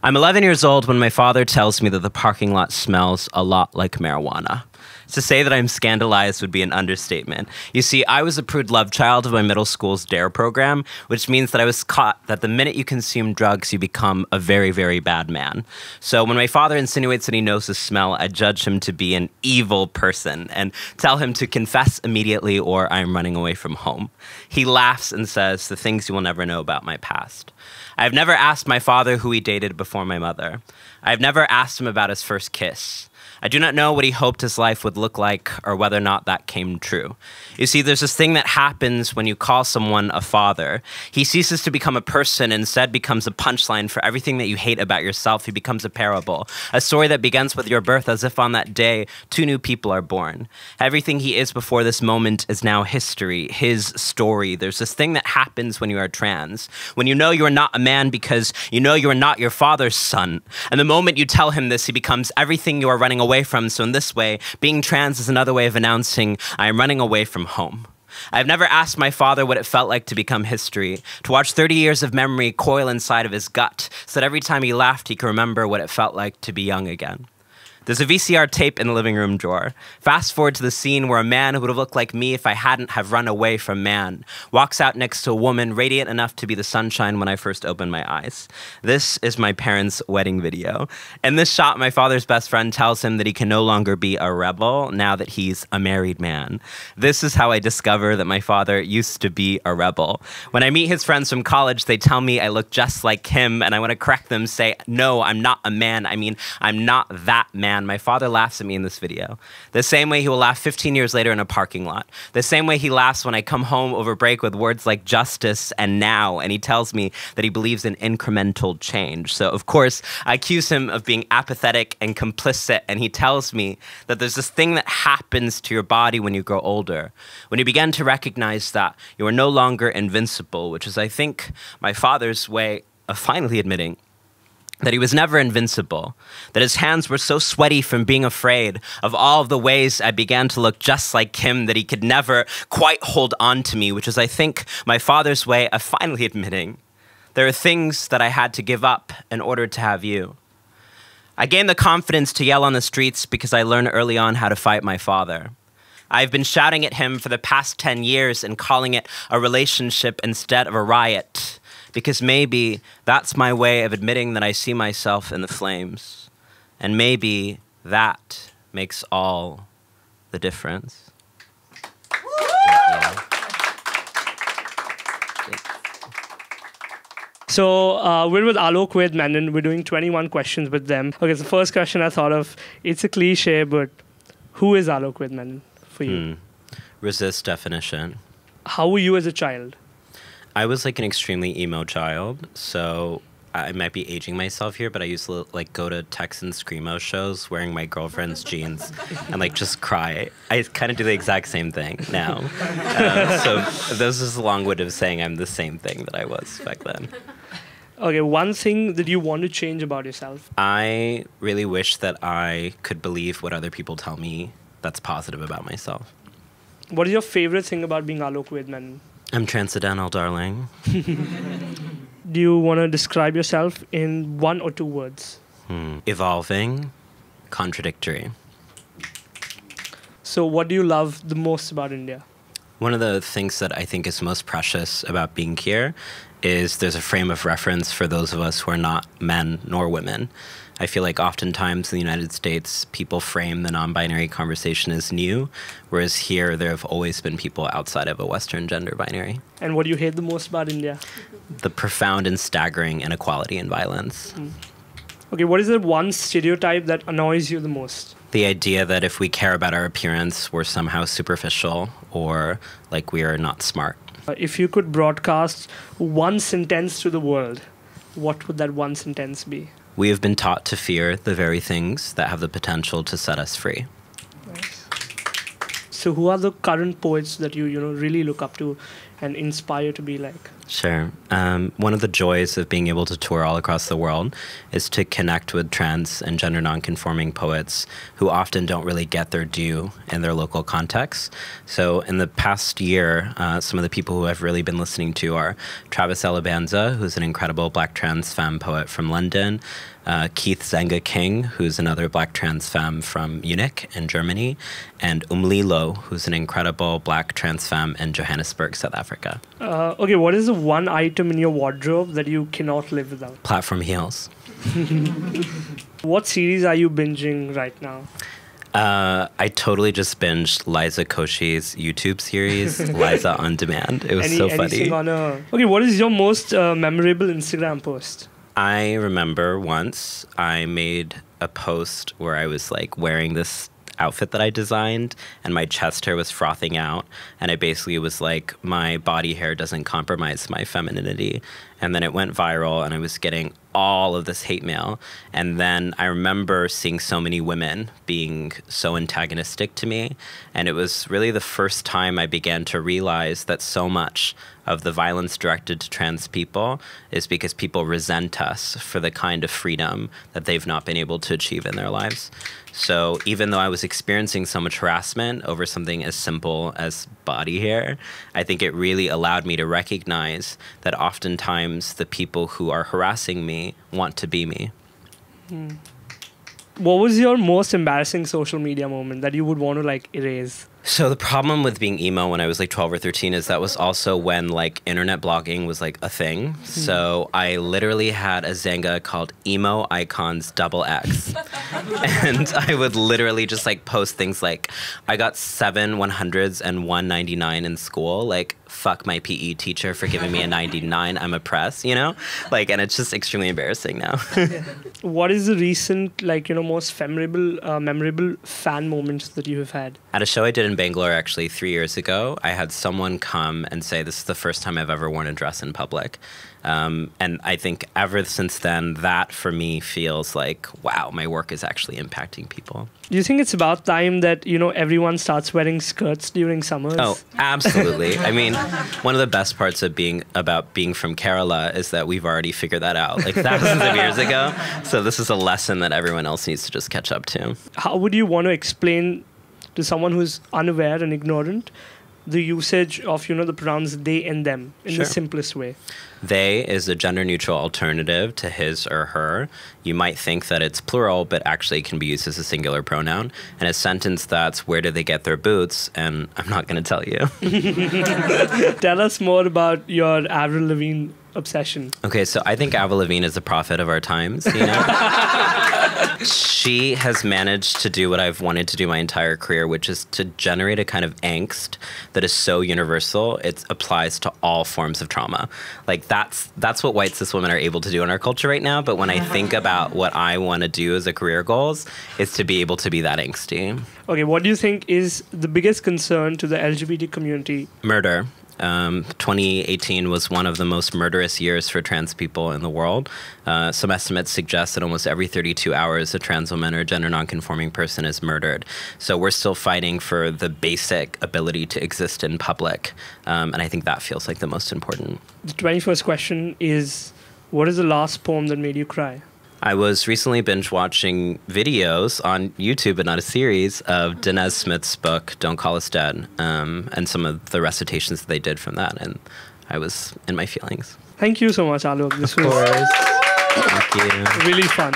I'm 11 years old when my father tells me that the parking lot smells a lot like marijuana. To say that I'm scandalized would be an understatement. You see, I was a prude love child of my middle school's DARE program, which means that I was taught that the minute you consume drugs, you become a very, very bad man. So when my father insinuates that he knows the smell, I judge him to be an evil person and tell him to confess immediately or I'm running away from home. He laughs and says, "The things you will never know about my past." I've never asked my father who he dated before my mother. I've never asked him about his first kiss. I do not know what he hoped his life would look like or whether or not that came true. You see, there's this thing that happens when you call someone a father. He ceases to become a person and instead becomes a punchline for everything that you hate about yourself. He becomes a parable, a story that begins with your birth as if on that day, two new people are born. Everything he is before this moment is now history, his story. There's this thing that happens when you are trans, when you know you are not a man because you know you are not your father's son. And the moment you tell him this, he becomes everything you are running away from. So in this way, being trans is another way of announcing I am running away from home. I've never asked my father what it felt like to become history, to watch 30 years of memory coil inside of his gut, so that every time he laughed, he could remember what it felt like to be young again. There's a VCR tape in the living room drawer. Fast forward to the scene where a man who would have looked like me if I hadn't have run away from man walks out next to a woman radiant enough to be the sunshine when I first opened my eyes. This is my parents' wedding video. In this shot, my father's best friend tells him that he can no longer be a rebel now that he's a married man. This is how I discover that my father used to be a rebel. When I meet his friends from college, they tell me I look just like him, and I want to correct them, say, no, I'm not a man. I mean, I'm not that man. My father laughs at me in this video. The same way he will laugh 15 years later in a parking lot. The same way he laughs when I come home over break with words like justice and now, and he tells me that he believes in incremental change. So, of course, I accuse him of being apathetic and complicit, and he tells me that there's this thing that happens to your body when you grow older, when you begin to recognize that you are no longer invincible, which is, I think, my father's way of finally admitting that he was never invincible, that his hands were so sweaty from being afraid of all of the ways I began to look just like him that he could never quite hold on to me, which is, I think, my father's way of finally admitting there are things that I had to give up in order to have you. I gained the confidence to yell on the streets because I learned early on how to fight my father. I've been shouting at him for the past 10 years and calling it a relationship instead of a riot, because maybe that's my way of admitting that I see myself in the flames. And maybe that makes all the difference. So we're with Alok Vaid-Menon. We're doing 21 questions with them. Okay, so the first question I thought of, it's a cliche, but who is Alok Vaid-Menon for you? Resist definition. How were you as a child? I was like an extremely emo child, so I might be aging myself here, but I used to like go to Texan Screamo shows wearing my girlfriend's jeans and like just cry. I kind of do the exact same thing now. So this is a long way of saying I'm the same thing that I was back then. Okay, one thing that you want to change about yourself? I really wish that I could believe what other people tell me that's positive about myself. What is your favorite thing about being Alok Vaid-Menon? I'm transcendental, darling. Do you want to describe yourself in 1 or 2 words? Evolving, contradictory. So what do you love the most about India? One of the things that I think is most precious about being here is there's a frame of reference for those of us who are not men nor women. I feel like oftentimes in the United States, people frame the non-binary conversation as new, whereas here there have always been people outside of a Western gender binary. And what do you hate the most about India? The profound and staggering inequality and violence. Okay, what is the one stereotype that annoys you the most? The idea that if we care about our appearance, we're somehow superficial or like we are not smart. If you could broadcast one sentence to the world, what would that one sentence be? We have been taught to fear the very things that have the potential to set us free. Nice. So who are the current poets that you really look up to and inspire to be like? Sure. One of the joys of being able to tour all across the world is to connect with trans and gender nonconforming poets who often don't really get their due in their local context. So in the past year, some of the people who I've really been listening to are Travis Alabanza, who's an incredible Black trans femme poet from London, Keith Zenga King, who's another Black trans femme from Munich in Germany, and Umlilo, who's an incredible Black trans femme in Johannesburg, South Africa. Okay, what is the one item in your wardrobe that you cannot live without? Platform heels. What series are you binging right now? I totally just binged Liza Koshy's YouTube series, Liza On Demand. It was so funny. Okay, what is your most memorable Instagram post? I remember once I made a post where I was like wearing this outfit that I designed and my chest hair was frothing out, and I basically was like, my body hair doesn't compromise my femininity. And then it went viral and I was getting all of this hate mail. And then I remember seeing so many women being so antagonistic to me. And it was really the first time I began to realize that so much of the violence directed to trans people is because people resent us for the kind of freedom that they've not been able to achieve in their lives. So even though I was experiencing so much harassment over something as simple as body hair, I think it really allowed me to recognize that oftentimes the people who are harassing me want to be me. What was your most embarrassing social media moment that you would want to like erase? So the problem with being emo when I was like 12 or 13 is that was also when like internet blogging was like a thing. So I literally had a Zanga called Emo Icons XX. And I would literally just like post things like, I got 7 100s and 199 in school. Like, fuck my PE teacher for giving me a 99. I'm oppressed, you know? Like, and it's just extremely embarrassing now. What is the recent, like, you know, most memorable fan moments that you have had? At a show I did in Bangalore actually 3 years ago, I had someone come and say, this is the first time I've ever worn a dress in public. And I think ever since then, that for me feels like, wow, my work is actually impacting people. Do you think it's about time that, you know, everyone starts wearing skirts during summers? Oh, absolutely. I mean, one of the best parts of being from Kerala is that we've already figured that out like thousands of years ago. So this is a lesson that everyone else needs to just catch up to. How would you want to explain to someone who's unaware and ignorant the usage of, you know, the pronouns they and them in the simplest way? They is a gender-neutral alternative to his or her. You might think that it's plural, but actually it can be used as a singular pronoun. And a sentence that's, where do they get their boots? And I'm not going to tell you. Tell us more about your Avril Lavigne obsession. Okay, so I think Avril Lavigne is a prophet of our times, you know? She has managed to do what I've wanted to do my entire career, which is to generate a kind of angst that is so universal, it applies to all forms of trauma. Like, that's what white cis women are able to do in our culture right now. But when I think about what I want to do as a career goals, is to be able to be that angsty. Okay, what do you think is the biggest concern to the LGBT community? Murder. 2018 was one of the most murderous years for trans people in the world. Some estimates suggest that almost every 32 hours a trans woman or gender nonconforming person is murdered. So we're still fighting for the basic ability to exist in public. And I think that feels like the most important. The 21st question is, what is the last poem that made you cry? I was recently binge watching videos on YouTube, but not a series, of Dinez Smith's book, Don't Call Us Dead, and some of the recitations that they did from that. And I was in my feelings. Thank you so much, Alok. This was Thank you. really fun.